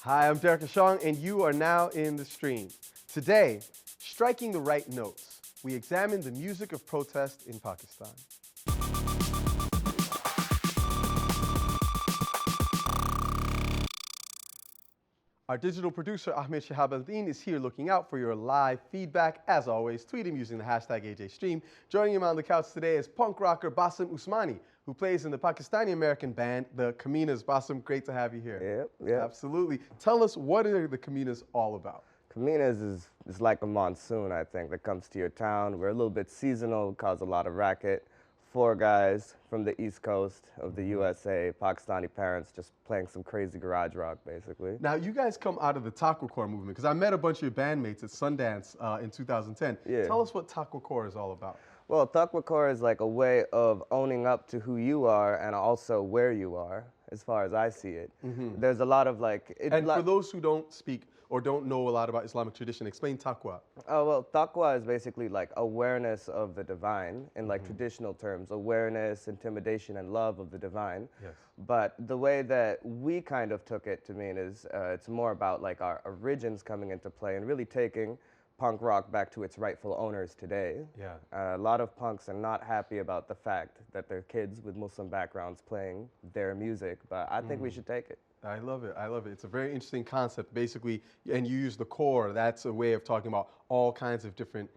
Hi, I'm Derek Ashong, and you are now in the stream. Today, striking the right notes, we examine the music of protest in Pakistan. Our digital producer, Ahmed Shahab Al-Din, is here looking out for your live feedback. As always, tweet him using the hashtag AJStream. Joining him on the couch today is punk rocker Basim Usmani, who plays in the Pakistani-American band, the Caminos. Basim, great to have you here. Yep. Absolutely. Tell us, what are the Caminos all about? Caminos is like a monsoon, I think, that comes to your town. We're a little bit seasonal, cause a lot of racket. 4 guys from the East Coast of the USA, Pakistani parents, just playing some crazy garage rock, basically. Now, you guys come out of the Taquacore movement, because I met a bunch of your bandmates at Sundance in 2010. Yeah. Tell us what Taquacore is all about. Well, Taquacore is like a way of owning up to who you are and also where you are, as far as I see it. There's a lot of like... And for those who don't speak or don't know a lot about Islamic tradition, explain taqwa. Oh, well, taqwa is basically like awareness of the divine in like traditional terms, awareness, intimidation, and love of the divine. Yes. But the way that we kind of took it to mean is it's more about like our origins coming into play and really taking punk rock back to its rightful owners today. Yeah. A lot of punks are not happy about the fact that they're kids with Muslim backgrounds playing their music, but I think we should take it. I love it. I love it. It's a very interesting concept, basically, and you use the core. That's a way of talking about all kinds of different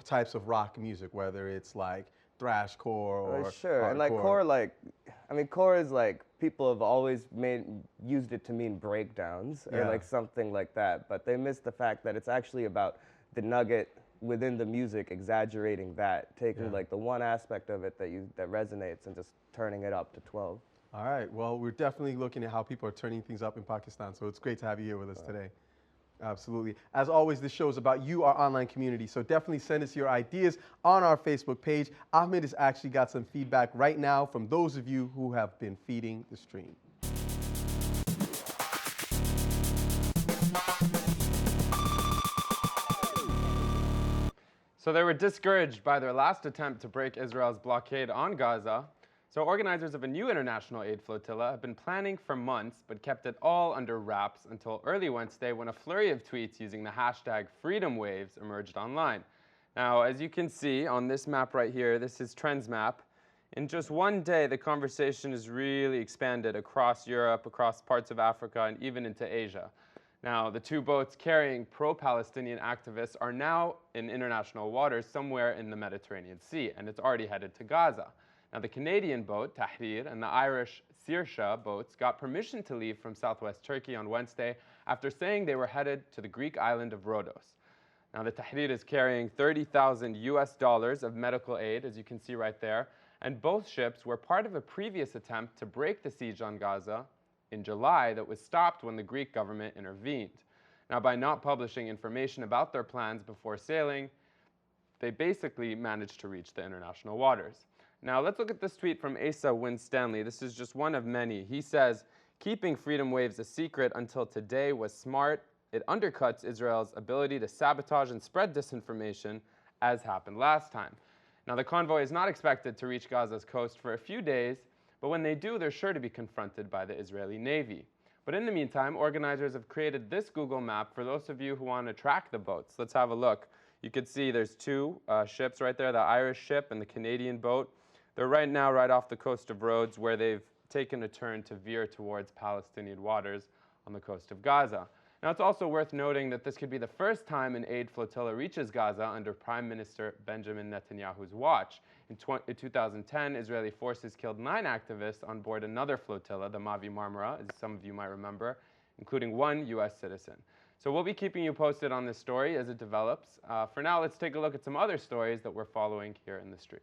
types of rock music, whether it's like thrashcore or sure, hardcore. and like core, like, I mean, core is like, people have always used it to mean breakdowns or like something like that, but they miss the fact that it's actually about the nugget within the music, exaggerating that, taking like the one aspect of it that resonates and just turning it up to 12. All right. Well, we're definitely looking at how people are turning things up in Pakistan, so it's great to have you here with us today. Absolutely. As always, this show is about you, our online community, so definitely send us your ideas on our Facebook page. Ahmed has actually got some feedback right now from those of you who have been feeding the stream. So they were discouraged by their last attempt to break Israel's blockade on Gaza. So organizers of a new international aid flotilla have been planning for months, but kept it all under wraps until early Wednesday, when a flurry of tweets using the hashtag Freedom Waves emerged online. Now, as you can see on this map right here, this is Trends Map. In just one day, the conversation has really expanded across Europe, across parts of Africa, and even into Asia. Now, the 2 boats carrying pro-Palestinian activists are now in international waters somewhere in the Mediterranean Sea, and it's already headed to Gaza. Now, the Canadian boat, Tahrir, and the Irish Saoirse boats got permission to leave from southwest Turkey on Wednesday after saying they were headed to the Greek island of Rhodos. Now, the Tahrir is carrying $30,000 of medical aid, as you can see right there, and both ships were part of a previous attempt to break the siege on Gaza in July that was stopped when the Greek government intervened. Now, by not publishing information about their plans before sailing, they basically managed to reach the international waters. Now, let's look at this tweet from Asa Winstanley. This is just one of many. He says, "Keeping Freedom Waves a secret until today was smart. It undercuts Israel's ability to sabotage and spread disinformation, as happened last time." Now, the convoy is not expected to reach Gaza's coast for a few days, but when they do, they're sure to be confronted by the Israeli Navy. But in the meantime, organizers have created this Google map for those of you who want to track the boats. Let's have a look. You can see there's 2 ships right there, the Irish ship and the Canadian boat. They're right now right off the coast of Rhodes, where they've taken a turn to veer towards Palestinian waters on the coast of Gaza. Now, it's also worth noting that this could be the first time an aid flotilla reaches Gaza under Prime Minister Benjamin Netanyahu's watch. In 2010, Israeli forces killed 9 activists on board another flotilla, the Mavi Marmara, as some of you might remember, including 1 U.S. citizen. So we'll be keeping you posted on this story as it develops. For now, let's take a look at some other stories that we're following here in the stream.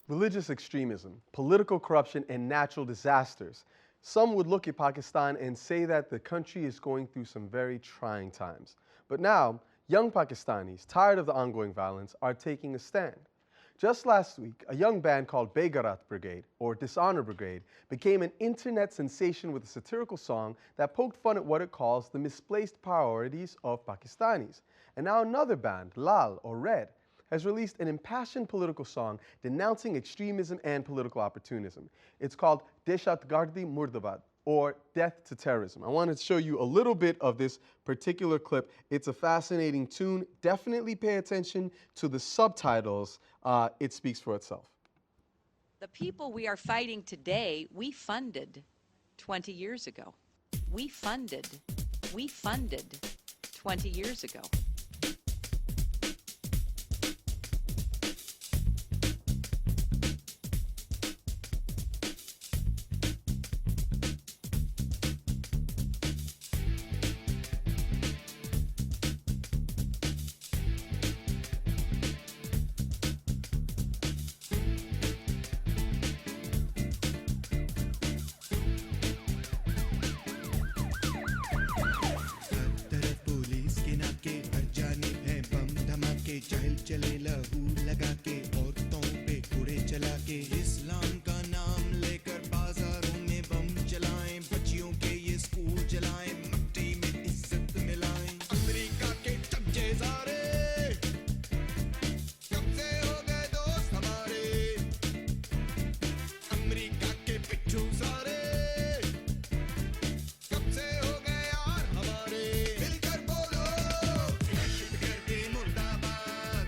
Religious extremism, political corruption, and natural disasters. Some would look at Pakistan and say that the country is going through some very trying times. But now, young Pakistanis, tired of the ongoing violence, are taking a stand. Just last week, a young band called Begarat Brigade, or Dishonor Brigade, became an internet sensation with a satirical song that poked fun at what it calls the misplaced priorities of Pakistanis. And now another band, Lal, or Red, has released an impassioned political song denouncing extremism and political opportunism. It's called Deshatgardi Murdabad, or Death to Terrorism. I wanted to show you a little bit of this particular clip. It's a fascinating tune. Definitely pay attention to the subtitles. It speaks for itself. The people we are fighting today, we funded 20 years ago. We funded 20 years ago. चहल चले लहू लगा के औरतों पे घोड़े चला के इस्लाम का नाम लेकर बाजारों में बम चलाएं बच्चियों के ये स्कूल जलाएं मिट्टी में इज्जत मिलाएं अमेरिका के चमचे सारे कब से हो गए दोस्त हमारे अमेरिका के पिट्ठू सारे कब से हो गए यार हमारे मिलकर बोलो दहशतगर्दी मुर्दाबाद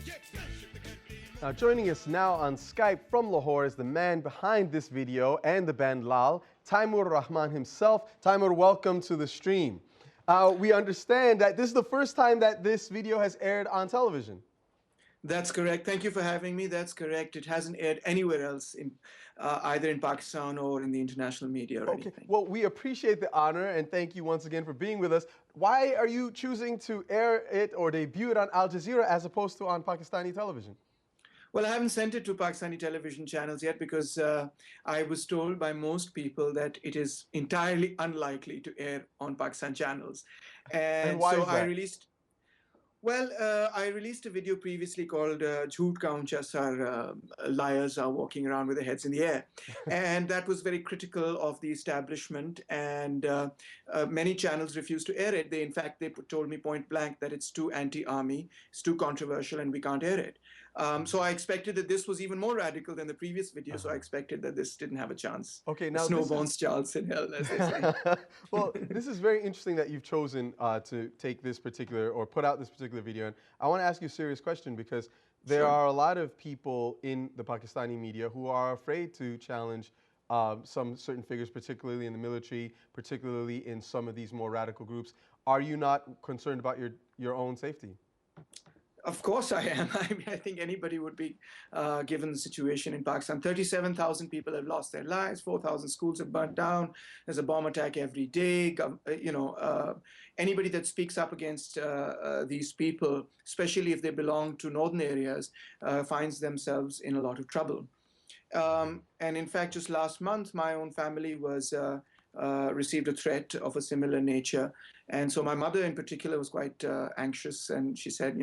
ये दहशतगर्दी Now, joining us now on Skype from Lahore is the man behind this video and the band Lal, Taimur Rahman himself. Taimur, welcome to the stream. We understand that this is the first time that this video has aired on television. That's correct. Thank you for having me. That's correct. It hasn't aired anywhere else, either in Pakistan or in the international media or anything. Well, we appreciate the honor and thank you once again for being with us. Why are you choosing to air it or debut it on Al Jazeera as opposed to on Pakistani television? Well, I haven't sent it to Pakistani television channels yet because I was told by most people that it is entirely unlikely to air on Pakistan channels. And why so is I that? released, I released a video previously called Jhoot Ka Uncha Sar, liars are walking around with their heads in the air. And that was very critical of the establishment, and many channels refused to air it. They told me point blank that it's too anti-army, it's too controversial, and we can't air it. So I expected that this was even more radical than the previous video, so I expected that this didn't have a chance. Okay, now Snowbones Charles in hell, as they say. Well, this is very interesting that you've chosen to take this particular or put out this particular video. And I want to ask you a serious question because there are a lot of people in the Pakistani media who are afraid to challenge some certain figures, particularly in the military, particularly in some of these more radical groups. Are you not concerned about your own safety? Of course I am. I think anybody would be, given the situation in Pakistan. 37,000 people have lost their lives, 4,000 schools have burnt down, there's a bomb attack every day. Anybody that speaks up against these people, especially if they belong to northern areas, finds themselves in a lot of trouble. And in fact, just last month, my own family received a threat of a similar nature. And so my mother in particular was quite anxious, and she said,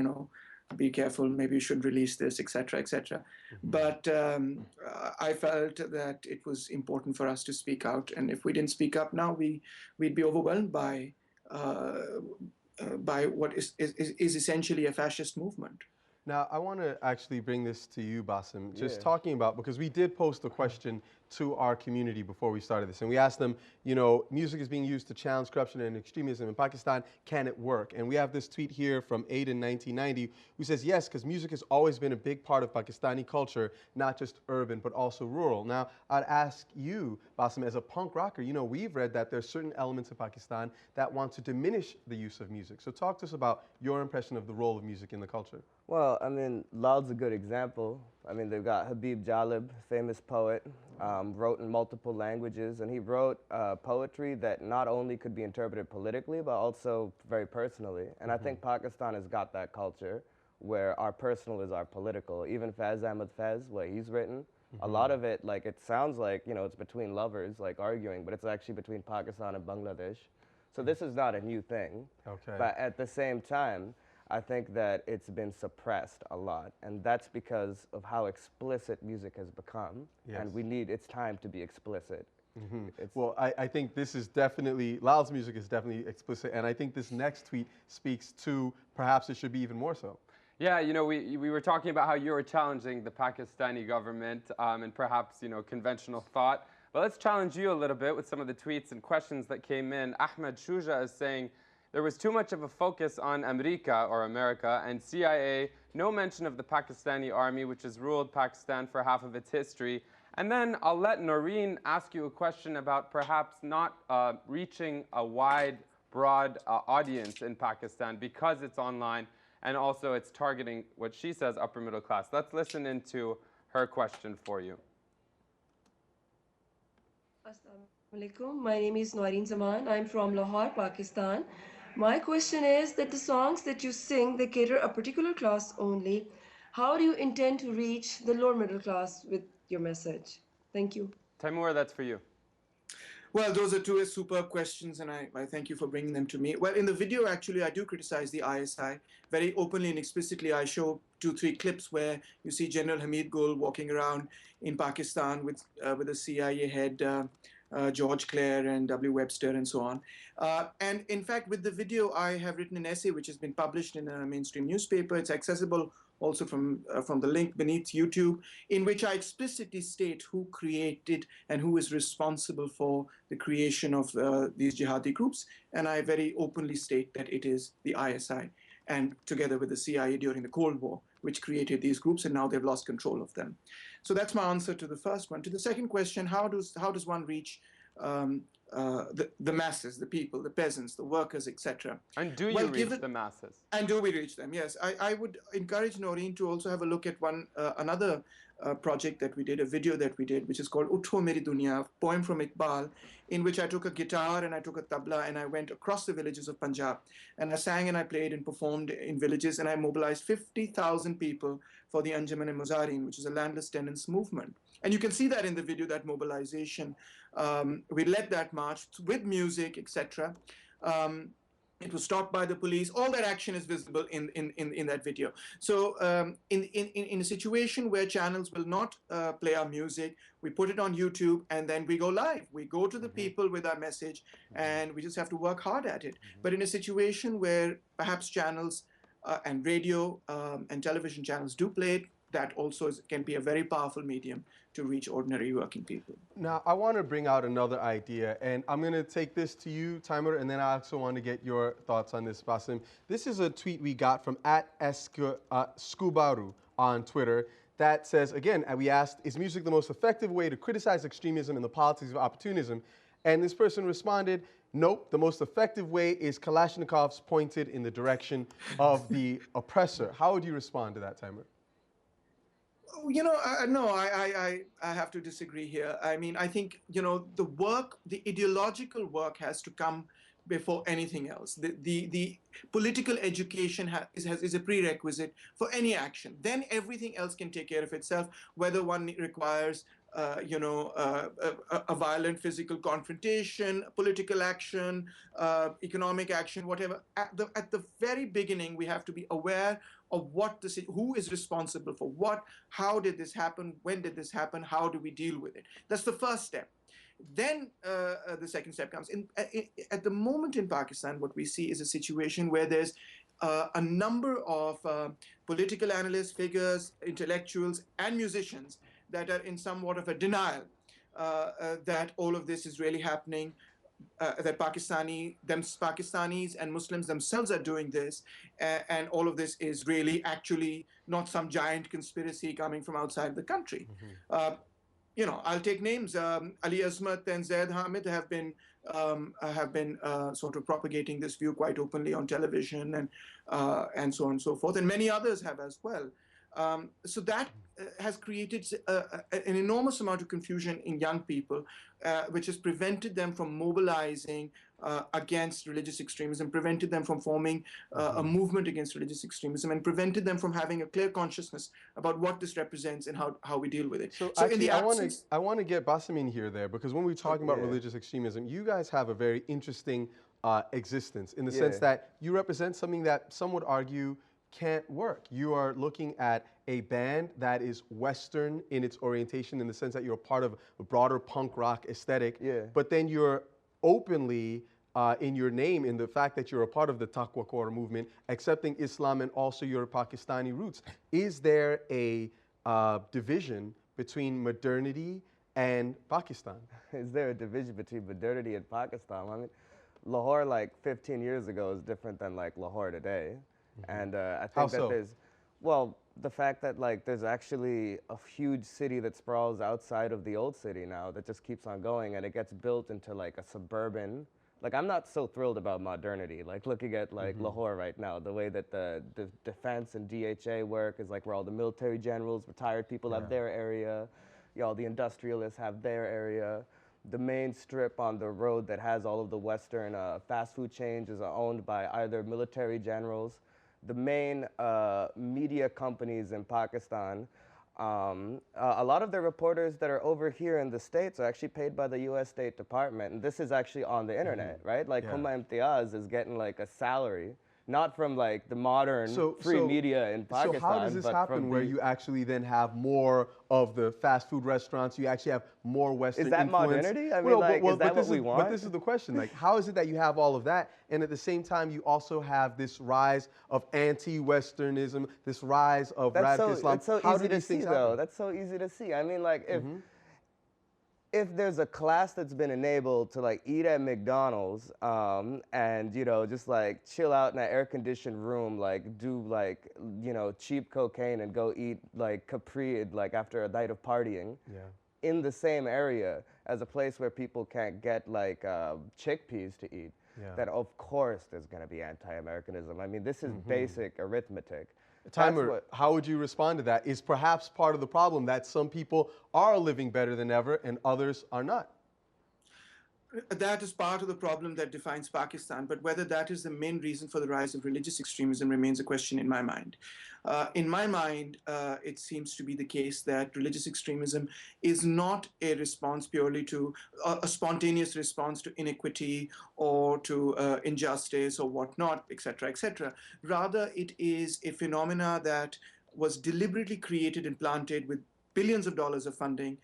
be careful, maybe you should release this, etc., etc. But I felt that it was important for us to speak out, and if we didn't speak up now, we'd be overwhelmed by what is essentially a fascist movement. Now, I want to actually bring this to you, Basim, just talking about, because we did post a question to our community before we started this, and we asked them, music is being used to challenge corruption and extremism in Pakistan, can it work? And we have this tweet here from Aiden 1990 who says, yes, because music has always been a big part of Pakistani culture, not just urban, but also rural. Now, I'd ask you, Basim, as a punk rocker, we've read that there's certain elements of Pakistan that want to diminish the use of music. So talk to us about your impression of the role of music in the culture. Well, I mean, Lal's a good example. I mean, they've got Habib Jalib, famous poet, wrote in multiple languages, and he wrote poetry that not only could be interpreted politically, but also very personally. And I think Pakistan has got that culture where our personal is our political. Even Faiz Ahmed Faiz, what he's written, A lot of it, like, it sounds like, you know, it's between lovers, like, arguing, but it's actually between Pakistan and Bangladesh. So this is not a new thing. Okay. But at the same time, I think that it's been suppressed a lot, and that's because of how explicit music has become. Yes. And it's time to be explicit. Well, I think this is definitely, Lal's music is definitely explicit, and I think this next tweet speaks to perhaps it should be even more so. Yeah, you know, we were talking about how you were challenging the Pakistani government and perhaps, you know, conventional thought. But let's challenge you a little bit with some of the tweets and questions that came in. Ahmed Shuja is saying, there was too much of a focus on America and CIA, no mention of the Pakistani army, which has ruled Pakistan for half of its history. And then I'll let Noreen ask you a question about perhaps not reaching a wide, broad audience in Pakistan because it's online, and also it's targeting what she says upper middle class. Let's listen into her question for you. Assalamu alaikum. My name is Noreen Zaman. I'm from Lahore, Pakistan. My question is that the songs that you sing, they cater a particular class only. How do you intend to reach the lower middle class with your message? Thank you. Taimur, that's for you. Well, those are two superb questions, and I thank you for bringing them to me. Well, in the video, actually, I do criticize the ISI. Very openly and explicitly, I show 2-3 clips where you see General Hamid Gul walking around in Pakistan with the CIA head, George Clare and W. Webster and so on. And in fact, with the video, I have written an essay which has been published in a mainstream newspaper. It's accessible also from the link beneath YouTube, in which I explicitly state who created and who is responsible for the creation of these jihadi groups. And I very openly state that it is the ISI, and together with the CIA during the Cold War, which created these groups, and now they've lost control of them. So that's my answer to the first one. To the second question, how does one reach the masses, the people, the peasants, the workers, etc. And do you reach the masses? And do we reach them? Yes. I would encourage Noreen to also have a look at another project that we did, a video that we did, which is called Utho Meri Duniya, poem from Iqbal, in which I took a guitar and I took a tabla and I went across the villages of Punjab. And I sang and I played and performed in villages, and I mobilized 50,000 people for the Anjuman-e-Muzarin, which is a landless tenants movement. And you can see that in the video, that mobilization. We led that march with music, etc. It was stopped by the police. All that action is visible in that video. So in a situation where channels will not play our music, we put it on YouTube and then we go live. We go to the people with our message, and we just have to work hard at it. But in a situation where perhaps channels and radio and television channels do play it, that also can be a very powerful medium to reach ordinary working people. Now, I want to bring out another idea, and I'm going to take this to you, Taimur, and then I also want to get your thoughts on this, Basim. This is a tweet we got from @Skubaru on Twitter that says, again, we asked, is music the most effective way to criticize extremism and the politics of opportunism? And this person responded, nope, the most effective way is Kalashnikovs pointed in the direction of the oppressor. How would you respond to that, Taimur? You know, I have to disagree here. I mean, I think, you know, the ideological work has to come before anything else. The political education is a prerequisite for any action. Then everything else can take care of itself, whether one requires a violent physical confrontation, political action, economic action, whatever. At the very beginning, we have to be aware of who is responsible for what, how did this happen, when did this happen, how do we deal with it. That's the first step. Then the second step comes. At the moment in Pakistan, what we see is a situation where there's a number of political analysts, figures, intellectuals, and musicians that are in somewhat of a denial that all of this is really happening, that Pakistanis and Muslims themselves are doing this, and all of this is really actually not some giant conspiracy coming from outside the country. You know, I'll take names. Ali Azmat and Zaid Hamid have been sort of propagating this view quite openly on television and so on and so forth, and many others have as well. So that has created an enormous amount of confusion in young people, which has prevented them from mobilizing against religious extremism, prevented them from forming a movement against religious extremism, and prevented them from having a clear consciousness about what this represents and how we deal with it. So So actually, in the absence, I want to get Basim in here there, because when we're talking about religious extremism, you guys have a very interesting existence in the sense that you represent something that some would argue can't work. You are looking at a band that is Western in its orientation, in the sense that you're a part of a broader punk rock aesthetic, but then you're openly in your name, in the fact that you're a part of the Taqwa Core movement, accepting Islam and also your Pakistani roots. Is there a division between modernity and Pakistan? Is there a division between modernity and Pakistan? I mean, Lahore like 15 years ago is different than like Lahore today. And I think that there's, well, the fact that like there's actually a huge city that sprawls outside of the old city now that just keeps on going, and it gets built into like a suburban. Like, I'm not so thrilled about modernity. Like, looking at like Lahore right now, the way that the defense and DHA work is like where all the military generals, retired people have their area, all the industrialists have their area. The main strip on the road that has all of the Western fast food chains is owned by either military generals. The main media companies in Pakistan, a lot of the reporters that are over here in the States are actually paid by the US State Department. And this is actually on the internet, right? Like Huma Imtiaz is getting like a salary, not from like the modern free media in Pakistan. So how does this happen where you actually then have more of the fast food restaurants, you actually have more Western influence? Is that modernity? I mean, is that what we want? But this is the question, like, how is it that you have all of that, and at the same time you also have this rise of anti-Westernism, this rise of radical Islam? That's so easy to see, though. That's so easy to see. I mean, like, if there's a class that's been enabled to like eat at McDonald's and, you know, just like chill out in an air-conditioned room, like do like, you know, cheap cocaine and go eat like Capri like after a night of partying in the same area as a place where people can't get like chickpeas to eat, then of course there's going to be anti-Americanism. I mean, this is basic arithmetic. Taimur, how would you respond to that? Is perhaps part of the problem that some people are living better than ever and others are not? That is part of the problem that defines Pakistan, but whether that is the main reason for the rise of religious extremism remains a question in my mind. In my mind, it seems to be the case that religious extremism is not a response purely to a spontaneous response to inequity or to injustice or whatnot, etc., etc. Rather, it is a phenomena that was deliberately created and planted with billions of dollars of funding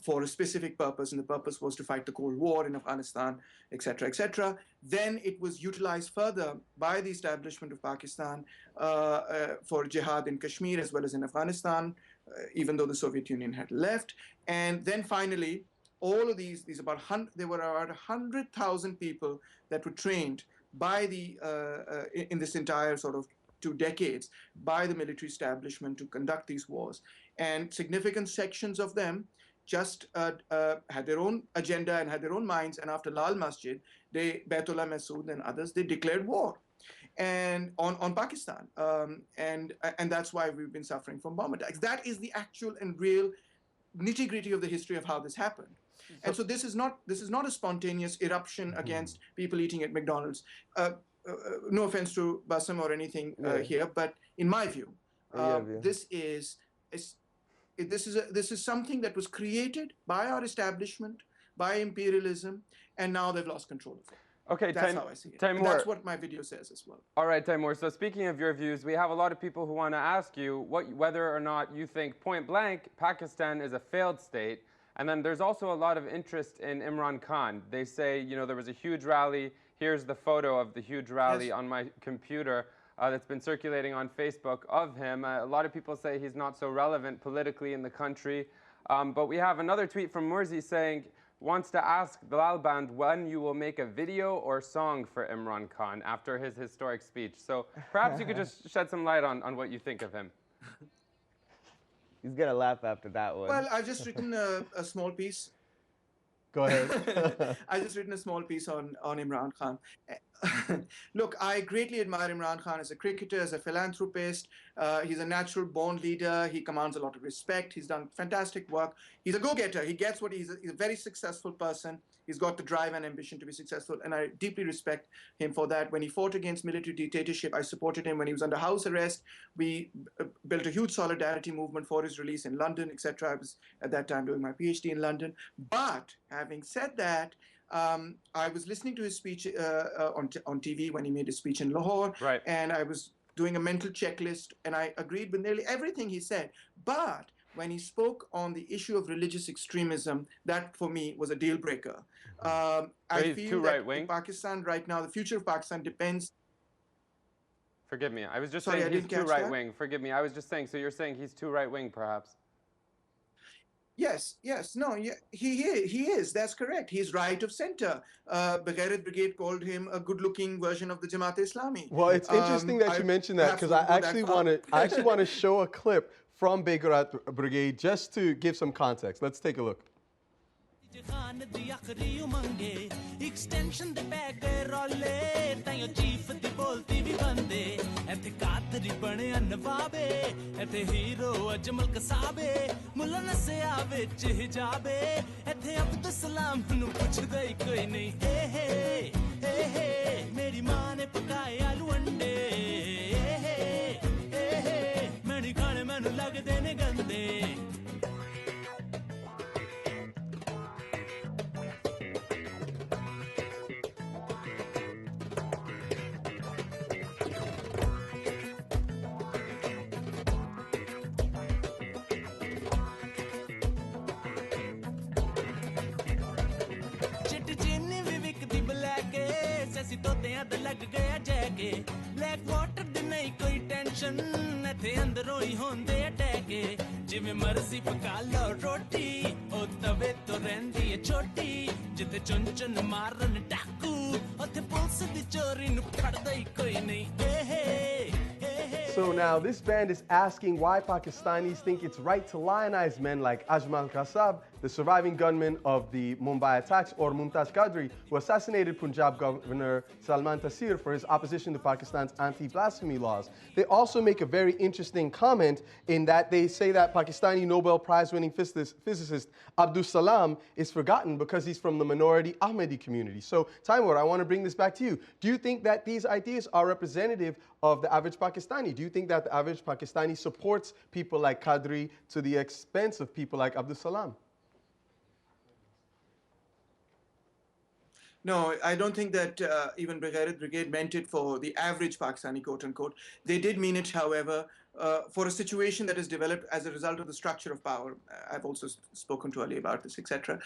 for a specific purpose, and the purpose was to fight the Cold War in Afghanistan, etc., etc. Then it was utilized further by the establishment of Pakistan for jihad in Kashmir as well as in Afghanistan, even though the Soviet Union had left. And then finally, all of these about there were about 100,000 people that were trained by the in this entire sort of 2 decades by the military establishment to conduct these wars. And significant sections of them just had their own agenda and had their own minds. And after Lal Masjid, Baitullah Masood and others, they declared war and on Pakistan. And that's why we've been suffering from bomb attacks. That is the actual and real nitty-gritty of the history of how this happened. And so this is not a spontaneous eruption against people eating at McDonald's. No offense to Basim or anything here, but in my view, this is something that was created by our establishment, by imperialism, and now they've lost control of it. Okay, that's how I see it. Taimur, that's what my video says as well. All right, Taimur. So speaking of your views, we have a lot of people who want to ask you whether or not you think point blank Pakistan is a failed state. And then there's also a lot of interest in Imran Khan. They say, you know, there was a huge rally. Here's the photo of the huge rally on my computer that's been circulating on Facebook of him. A lot of people say he's not so relevant politically in the country. But we have another tweet from Murzi saying, wants to ask the Lal Band when you will make a video or song for Imran Khan after his historic speech. So perhaps you could just shed some light on what you think of him. He's going to laugh after that one. Well, I've just written a small piece. Go ahead. I've just written a small piece on Imran Khan. Look, I greatly admire Imran Khan as a cricketer, as a philanthropist. He's a natural born leader. He commands a lot of respect. He's done fantastic work. He's a go-getter. He gets what he's a very successful person. He's got the drive and ambition to be successful, and I deeply respect him for that. When he fought against military dictatorship, I supported him. When he was under house arrest, we built a huge solidarity movement for his release in London, etc. I was at that time doing my PhD in London. But having said that, I was listening to his speech on TV when he made his speech in Lahore, Right. and I was doing a mental checklist, and I agreed with nearly everything he said. But when he spoke on the issue of religious extremism, that for me was a deal breaker. I feel that Pakistan right now, the future of Pakistan depends. Forgive me, I was just Sorry, saying I he's didn't too catch that. right-wing. Forgive me, I was just saying, so you're saying he's too right-wing, perhaps? Yes, no, yeah, he is. That's correct. He's right of center. Brigade called him a good-looking version of the Jamaat Islami. Well, it's interesting that you mentioned that, because I actually want to show a clip from Brigade just to give some context. Let's take a look. Khan दी आखरी उमंगे extension दे pack रोले ताइयो chief दी बोलती भी बंदे एथे कादरी बने नवाबे एथे hero Ajmal Kasabe मुल्ला नसिया विच हिजाबे एथे अब्दुल सलाम नु पुछदा ही कोई नहीं हे मेरी मां ने पकाए आलू अंडे मैंने खाने मैनू लगदे ने गंदे लग गया जैके ब्लैक वाटर दी नहीं कोई टेंशन इथे अंदरों ही होंदे अटैके जिवें मर्जी पका लो रोटी ओ तवे तो रहंदी है छोटी जिथे चुन चुन मारन डाकू उथे पुलिस दी चोरी नु फड़दा ही कोई नहीं So now this band is asking why Pakistanis think it's right to lionize men like Ajmal Kasab, the surviving gunman of the Mumbai attacks, or Mumtaz Qadri, who assassinated Punjab Governor Salman Taseer for his opposition to Pakistan's anti-blasphemy laws. They also make a very interesting comment in that they say that Pakistani Nobel Prize-winning physicist Abdus Salam is forgotten because he's from the minority Ahmadi community. So, Taimur, I want to bring this back to you. Do you think that these ideas are representative of the average Pakistani? Do you think that the average Pakistani supports people like Qadri to the expense of people like Abdus Salam? No, I don't think that even Brigade meant it for the average Pakistani, quote unquote. They did mean it, however, for a situation that is developed as a result of the structure of power. I've also spoken to Ali about this, etc.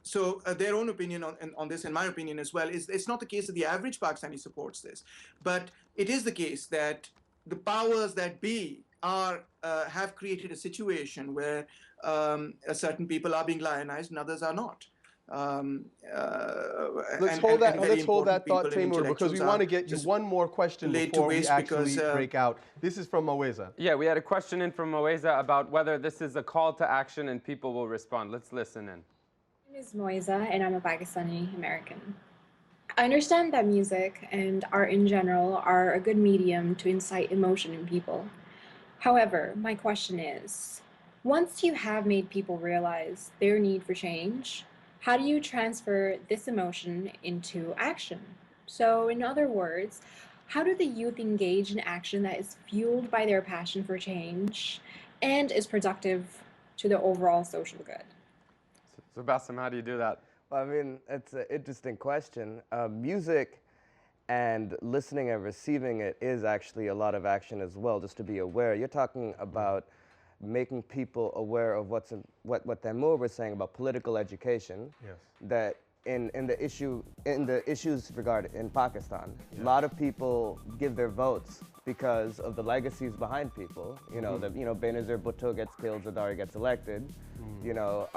So their own opinion on this, and my opinion as well, is it's not the case that the average Pakistani supports this, but it is the case that the powers that be have created a situation where certain people are being lionized and others are not. Let's hold that thought, Taimur, because we want to get you one more question before we actually break out. This is from Maweza. Yeah, we had a question in from Maweza about whether this is a call to action and people will respond. Let's listen in. My name is Moiza, and I'm a Pakistani American. I understand that music and art in general are a good medium to incite emotion in people. However, my question is, once you have made people realize their need for change, how do you transfer this emotion into action? So, in other words, how do the youth engage in action that is fueled by their passion for change and is productive to the overall social good? So Basim, how do you do that? Well, I mean, it's an interesting question. Music and listening and receiving it is actually a lot of action as well, just to be aware. You're talking about making people aware of what Taimur was saying about political education. Yes. That in the issues regarding in Pakistan, a lot of people give their votes because of the legacies behind people. You know, Benazir Bhutto gets killed, Zardari gets elected. You know,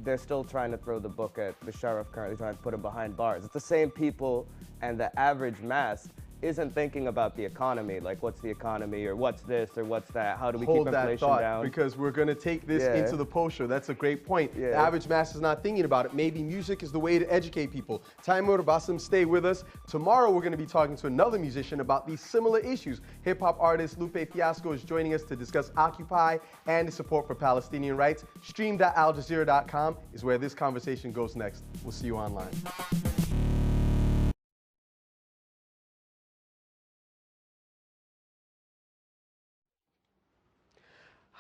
they're still trying to throw the book at Musharraf, currently trying to put him behind bars. It's the same people, and the average mass isn't thinking about the economy, like what's the economy or what's this or what's that, how do we Hold keep that inflation thought, down? because we're going to take this Yeah. into the post show. That's a great point. Yeah. The average mass is not thinking about it. Maybe music is the way to educate people. Taimur, Basim, stay with us. Tomorrow we're going to be talking to another musician about these similar issues. Hip-hop artist Lupe Fiasco is joining us to discuss Occupy and the support for Palestinian rights. Stream.aljazeera.com is where this conversation goes next. We'll see you online.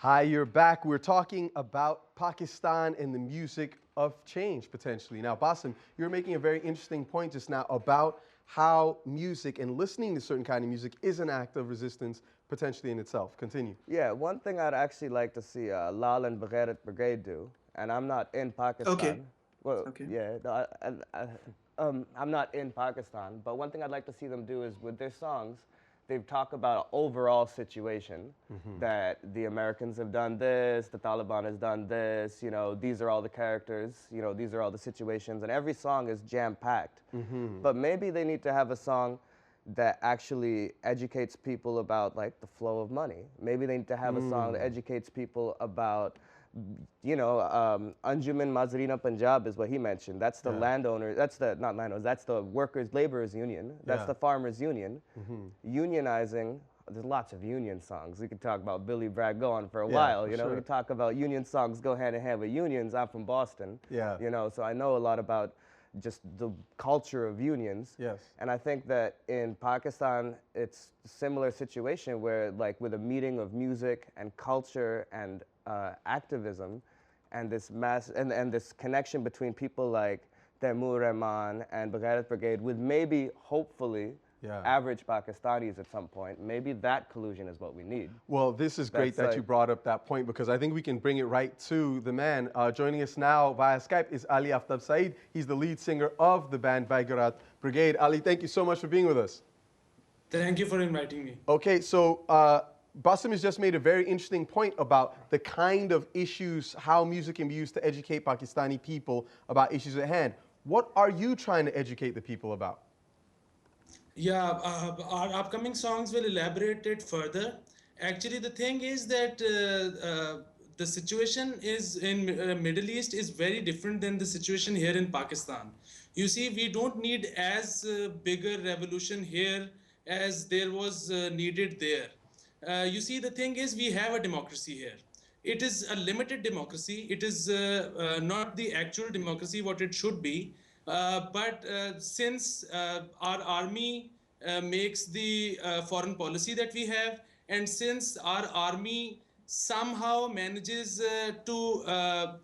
Hi, you're back. We're talking about Pakistan and the music of change, potentially. Now, Basim, you're making a very interesting point just now about how music and listening to certain kind of music is an act of resistance, potentially in itself. Continue. Yeah, one thing I'd actually like to see Lal and Brigade do, and I'm not in Pakistan. Okay. Well, Okay. yeah, I'm not in Pakistan, but one thing I'd like to see them do is with their songs, they've talked about an overall situation that the Americans have done this, the Taliban has done this, you know, these are all the characters, you know, these are all the situations, and every song is jam-packed. But maybe they need to have a song that actually educates people about like the flow of money. Maybe they need to have a song that educates people about, you know, Anjuman Mazarina Punjab is what he mentioned. That's the landowner, that's the, not landowners, that's the workers, laborers union. That's the farmers union. Unionizing, there's lots of union songs. We could talk about Billy Bragg, go on for a while, you know. We could talk about union songs, go hand in hand with unions. I'm from Boston, you know, so I know a lot about just the culture of unions. And I think that in Pakistan, it's a similar situation where like with a meeting of music and culture and activism and this and this connection between people like Taimur Rahman and Brigade with maybe, hopefully, average Pakistanis at some point. Maybe that collusion is what we need. Well, this is great that you brought up that point, because I think we can bring it right to the man. Joining us now via Skype is Ali Aftab Saeed. He's the lead singer of the band Brigade. Ali, thank you so much for being with us. Thank you for inviting me. Okay, so Basim has just made a very interesting point about the kind of issues, how music can be used to educate Pakistani people about issues at hand. What are you trying to educate the people about? Yeah, our upcoming songs will elaborate it further. Actually, the thing is that the situation is in Middle East is very different than the situation here in Pakistan. You see, we don't need as bigger revolution here as there was needed there. You see, the thing is we have a democracy here. It is a limited democracy. It is not the actual democracy what it should be. But since our army makes the foreign policy that we have, and since our army somehow manages to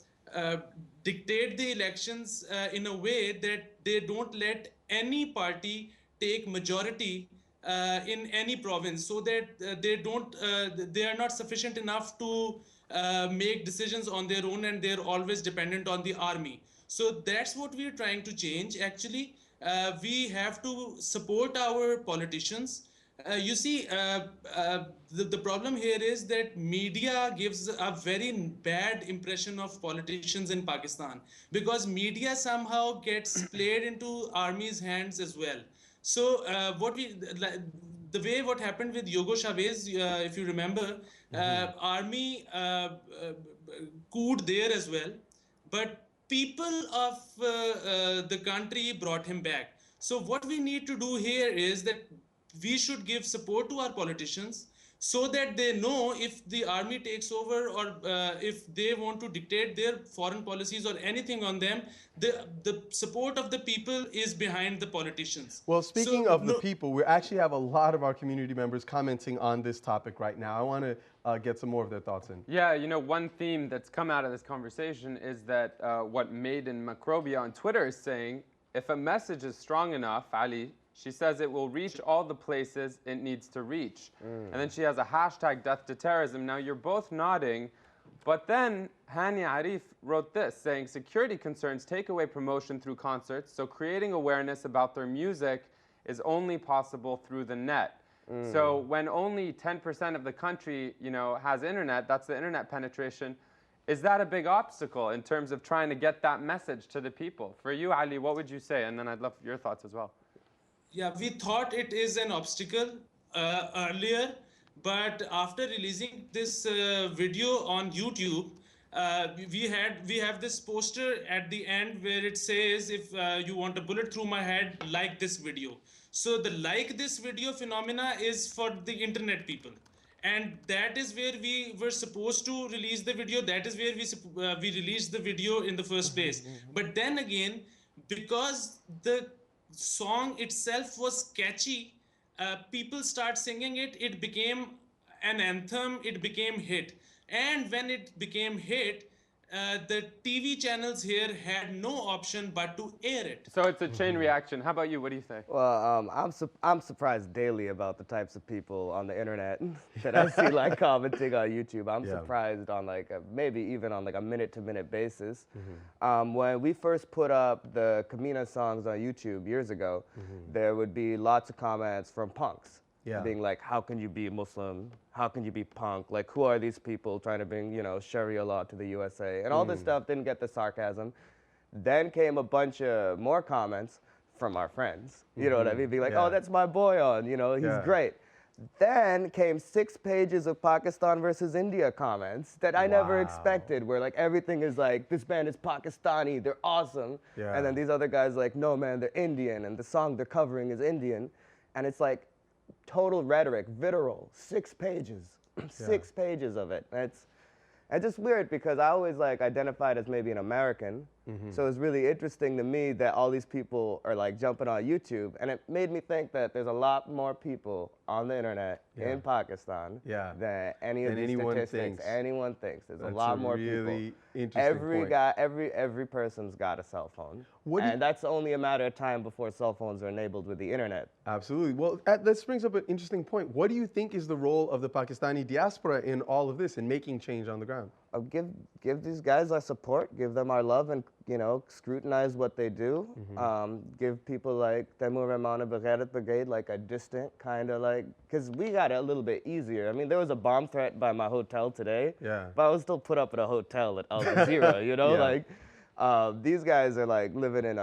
dictate the elections in a way that they don't let any party take majority in any province, so that they are not sufficient enough to make decisions on their own, and they're always dependent on the army. So that's what we're trying to change. Actually, we have to support our politicians. You see, the problem here is that media gives a very bad impression of politicians in Pakistan, because media somehow gets played into army's hands as well. So the way what happened with Hugo Chavez, if you remember, army couped there as well, but people of the country brought him back. So what we need to do here is that we should give support to our politicians, so that they know if the army takes over, or if they want to dictate their foreign policies or anything on them, the support of the people is behind the politicians. Well, speaking of the people, we actually have a lot of our community members commenting on this topic right now. I want to get some more of their thoughts in. Yeah, you know, one theme that's come out of this conversation is that what Made in Macrobia on Twitter is saying, if a message is strong enough, Ali, she says it will reach all the places it needs to reach. And then she has a hashtag death to terrorism. Now, you're both nodding, but then Hani Arif wrote this, saying security concerns take away promotion through concerts, so creating awareness about their music is only possible through the net. So when only 10% of the country, you know, has internet, that's the internet penetration, is that a big obstacle in terms of trying to get that message to the people? For you, Ali, what would you say? And then I'd love your thoughts as well. Yeah, we thought it is an obstacle earlier, but after releasing this video on YouTube, we have this poster at the end where it says, if you want a bullet through my head, like this video. So the like this video phenomena is for the internet people, and that is where we were supposed to release the video. That is where we released the video in the first place. But then again, because the song itself was catchy, people start singing it, it became an anthem, it became hit. And when it became hit, the TV channels here had no option but to air it. So it's a chain reaction. How about you? What do you think? Well, I'm surprised daily about the types of people on the internet that I see like commenting on YouTube. I'm surprised on like maybe even on like a minute-to-minute basis. When we first put up the Caminos songs on YouTube years ago, there would be lots of comments from punks. Being like, how can you be Muslim? How can you be punk? Like, who are these people trying to bring, you know, Sharia law to the USA? And all this stuff didn't get the sarcasm. Then came a bunch of more comments from our friends. You know what I mean? Being like, oh, that's my boy on, you know, he's great. Then came 6 pages of Pakistan versus India comments that I never expected, where like everything is like, this band is Pakistani, they're awesome. And then these other guys like, no man, they're Indian, and the song they're covering is Indian. And it's like, total rhetoric, vitriol, 6 pages, 6 pages of it. It's just weird because I always like identified as maybe an American. So it's really interesting to me that all these people are like jumping on YouTube, and it made me think that there's a lot more people on the internet in Pakistan than any of these statistics anyone thinks. There's a lot more really people. Interesting Every person's got a cell phone. And that's only a matter of time before cell phones are enabled with the internet. Absolutely. Well, this brings up an interesting point. What do you think is the role of the Pakistani diaspora in all of this, in making change on the ground? Give these guys our support, give them our love, and you know, scrutinize what they do. Give people like Taimur RahmanThumbnail Brigade like a distant kind of like, because we got it a little bit easier. I mean, there was a bomb threat by my hotel today, but I was still put up at a hotel at Al Jazeera, you know, like these guys are like living in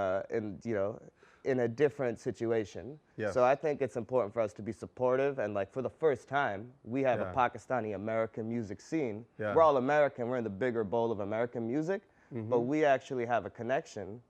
a different situation. So I think it's important for us to be supportive, and like for the first time, we have a Pakistani American music scene. We're all American, we're in the bigger bowl of American music, but we actually have a connection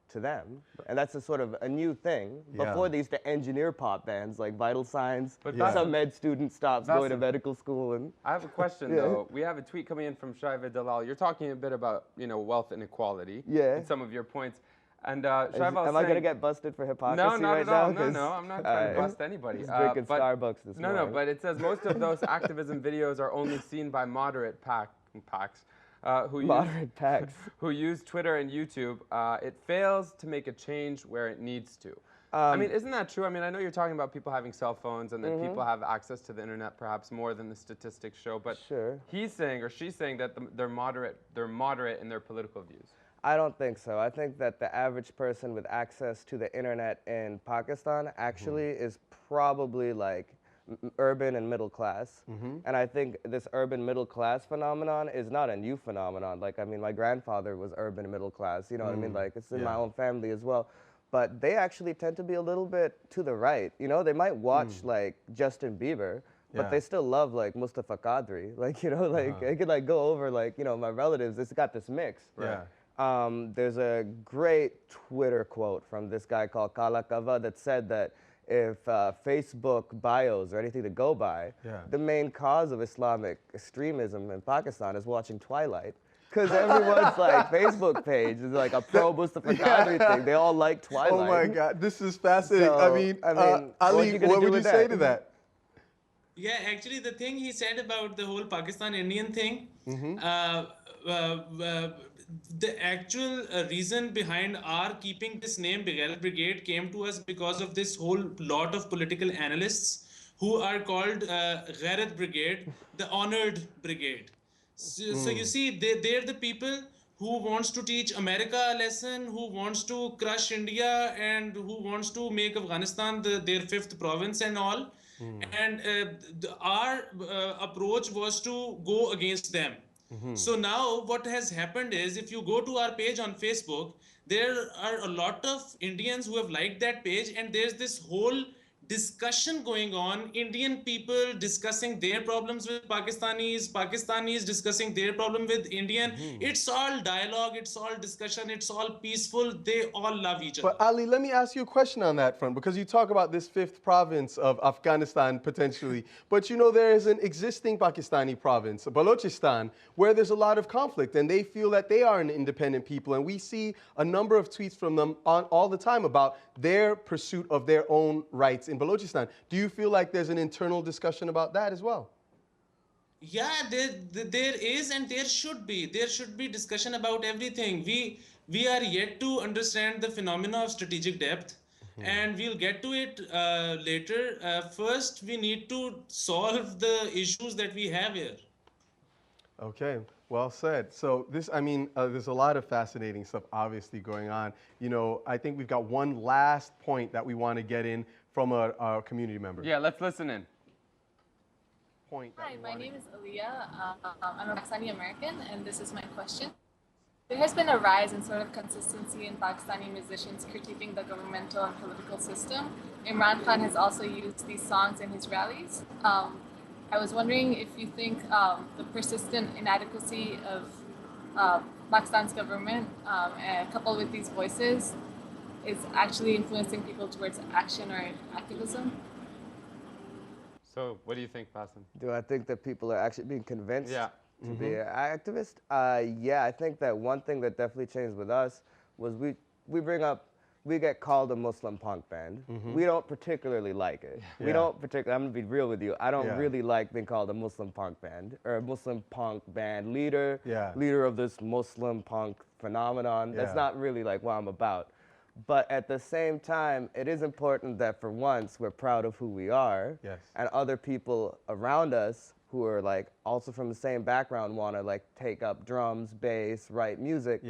to them. And that's a sort of a new thing. Before they used to engineer pop bands like Vital Signs, some med student stops going to medical school. And I have a question though. We have a tweet coming in from Shaiva Dalal. You're talking a bit about, you know, wealth inequality in some of your points. And Shaiva am I going to get busted for hypocrisy right now? No, I'm not trying to bust anybody. Just drinking Starbucks this morning. No, but it says most of those activism videos are only seen by moderate packs. Who use Twitter and YouTube. It fails to make a change where it needs to. I mean, isn't that true? I mean, I know you're talking about people having cell phones and that people have access to the internet perhaps more than the statistics show, but he's saying or she's saying that they're moderate in their political views. I don't think so. I think that the average person with access to the internet in Pakistan actually is probably like urban and middle class. And I think this urban middle class phenomenon is not a new phenomenon. Like, I mean, my grandfather was urban middle class, you know what I mean? Like, it's in my own family as well. But they actually tend to be a little bit to the right. You know, they might watch like Justin Bieber, but they still love like Mustafa Qadri. Like, you know, like they could like go over like, you know, my relatives, it's got this mix. There's a great Twitter quote from this guy called Kala Kava that said that if Facebook bios are anything to go by, the main cause of Islamic extremism in Pakistan is watching Twilight. Because everyone's like Facebook page is like a pro Mustafa Qadri thing. They all like Twilight. Oh my God, this is fascinating. So, I mean, Ali, what would you say to that? Yeah, actually, the thing he said about the whole Pakistan-Indian thing, the actual reason behind our keeping this name Brigade came to us because of this whole lot of political analysts who are called Ghairat Brigade, the honored brigade. So you see, they're the people who wants to teach America a lesson, who wants to crush India, and who wants to make Afghanistan their 5th province and all. And our approach was to go against them. So now what has happened is, if you go to our page on Facebook, there are a lot of Indians who have liked that page, and there's this whole discussion going on. Indian people discussing their problems with Pakistanis, Pakistanis discussing their problem with Indian. It's all dialogue, it's all discussion, it's all peaceful. They all love each other. But Ali, let me ask you a question on that front, because you talk about this fifth province of Afghanistan potentially, but you know there is an existing Pakistani province, Balochistan, where there's a lot of conflict, and they feel that they are an independent people, and we see a number of tweets from them all the time about their pursuit of their own rights in Balochistan. Do you feel like there's an internal discussion about that as well? Yeah, there is, and there should be. There should be discussion about everything. We are yet to understand the phenomena of strategic depth, and we'll get to it later. First, we need to solve the issues that we have here. Okay, well said. So this, I mean, there's a lot of fascinating stuff obviously going on. You know, I think we've got one last point that we want to get in from a community member. Yeah, let's listen in. Hi, my name is Aaliyah. I'm a Pakistani American, and this is my question. There has been a rise in sort of consistency in Pakistani musicians critiquing the governmental and political system. Imran Khan has also used these songs in his rallies. I was wondering if you think the persistent inadequacy of Pakistan's government, coupled with these voices, is actually influencing people towards action or activism. So what do you think, Basim? Do I think that people are actually being convinced to be an activist? Yeah, I think that one thing that definitely changed with us was we get called a Muslim punk band. We don't particularly like it. We don't particularly, I'm gonna be real with you, I don't really like being called a Muslim punk band or a Muslim punk band leader, leader of this Muslim punk phenomenon. That's not really like what I'm about. But at the same time, it is important that for once we're proud of who we are, and other people around us who are like also from the same background want to like take up drums, bass, write music.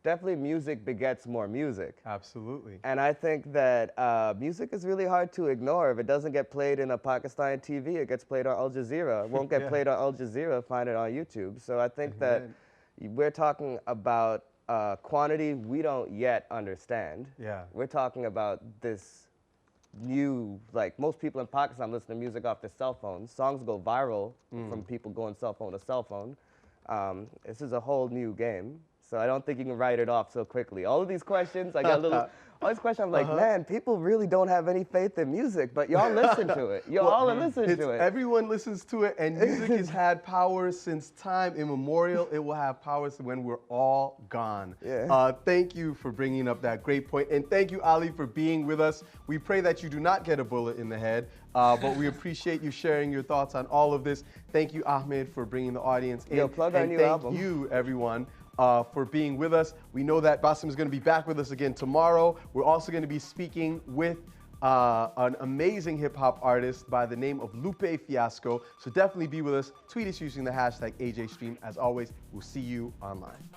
Definitely music begets more music. Absolutely. And I think that music is really hard to ignore. If it doesn't get played in a Pakistani TV, it gets played on Al Jazeera. It won't get played on Al Jazeera, find it on YouTube. So I think that we're talking about quantity we don't yet understand. We're talking about this new, like most people in Pakistan listen to music off their cell phones. Songs go viral from people going cell phone to cell phone. This is a whole new game. So I don't think you can write it off so quickly. All of these questions, I got a little, all these questions, I'm like, man, people really don't have any faith in music, but y'all listen to it. Y'all all are listening to it. Everyone listens to it, and music has had power since time immemorial. It will have power when we're all gone. Thank you for bringing up that great point, and thank you, Ali, for being with us. We pray that you do not get a bullet in the head, but we appreciate you sharing your thoughts on all of this. Thank you, Ahmed, for bringing the audience in. Plug our new album. Thank you, everyone, for being with us. We know that Basim is going to be back with us again tomorrow. We're also going to be speaking with an amazing hip-hop artist by the name of Lupe Fiasco. So definitely be with us. Tweet us using the hashtag AJStream. As always, we'll see you online.